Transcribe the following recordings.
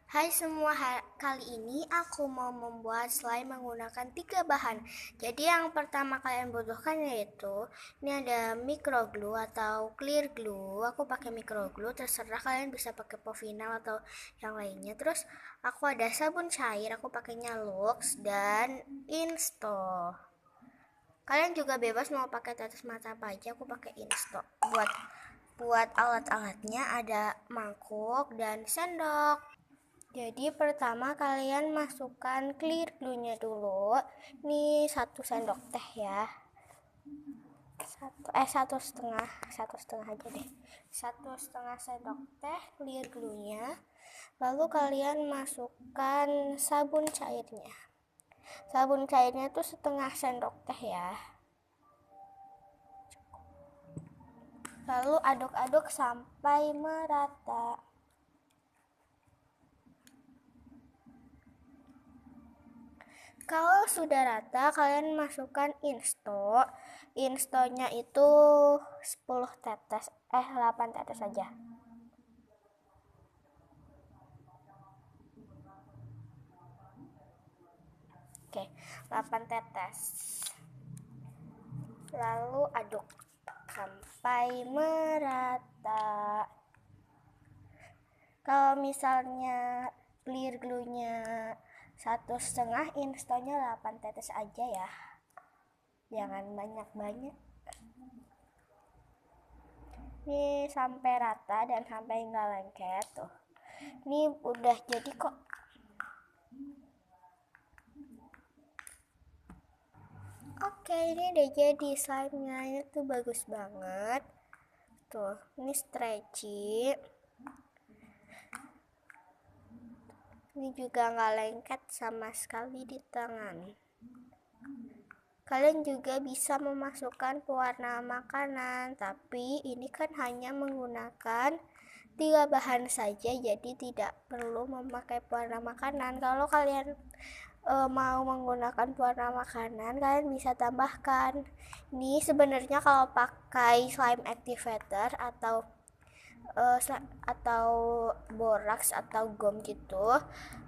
Hai semua, kali ini aku mau membuat slime menggunakan 3 bahan. Jadi yang pertama kalian butuhkan yaitu ini ada micro glue atau clear glue. Aku pakai micro glue, terserah kalian bisa pakai Povinal atau yang lainnya. Terus aku ada sabun cair, aku pakainya Lux dan Insto. Kalian juga bebas mau pakai tetes mata apa aja, aku pakai Insto. Buat alat-alatnya ada mangkuk dan sendok. Jadi pertama kalian masukkan clear glue-nya dulu. Ini 1 sendok teh ya. Satu setengah aja deh. 1,5 sendok teh clear glue-nya. Lalu kalian masukkan sabun cairnya. Sabun cairnya itu 1/2 sendok teh ya. Lalu aduk-aduk sampai merata. Kalau sudah rata, kalian masukkan Insto. Instonya itu 10 tetes, 8 tetes saja. Oke, 8 tetes. Lalu aduk sampai merata. Kalau misalnya clear glue-nya 1,5, Instonya 8 tetes aja ya. Jangan banyak-banyak. Ini sampai rata dan sampai nggak lengket tuh. Ini udah jadi kok. Oke, ini udah jadi slime-nya. Ini tuh bagus banget. Tuh, ini stretchy. Ini juga nggak lengket sama sekali di tangan. Kalian juga bisa memasukkan pewarna makanan, tapi ini kan hanya menggunakan 3 bahan saja, jadi tidak perlu memakai pewarna makanan. Kalau kalian mau menggunakan pewarna makanan, kalian bisa tambahkan. Ini sebenarnya kalau pakai slime activator atau borax atau gom gitu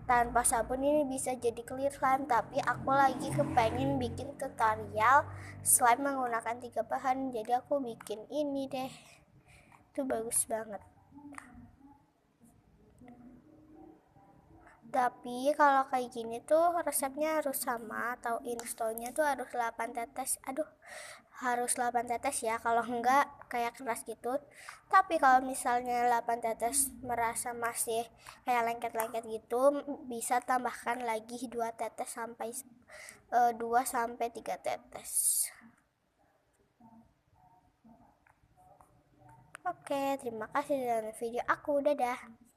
tanpa sabun ini bisa jadi clear slime, tapi aku lagi kepengen bikin tutorial slime menggunakan 3 bahan, jadi aku bikin ini deh. Itu bagus banget. Tapi kalau kayak gini tuh resepnya harus sama, atau instonya tuh harus 8 tetes. Harus 8 tetes ya, kalau enggak kayak keras gitu. Tapi kalau misalnya 8 tetes merasa masih kayak lengket-lengket gitu, bisa tambahkan lagi 2 tetes sampai 2 sampai 3 tetes. Oke, terima kasih sudah nonton video aku. Dadah.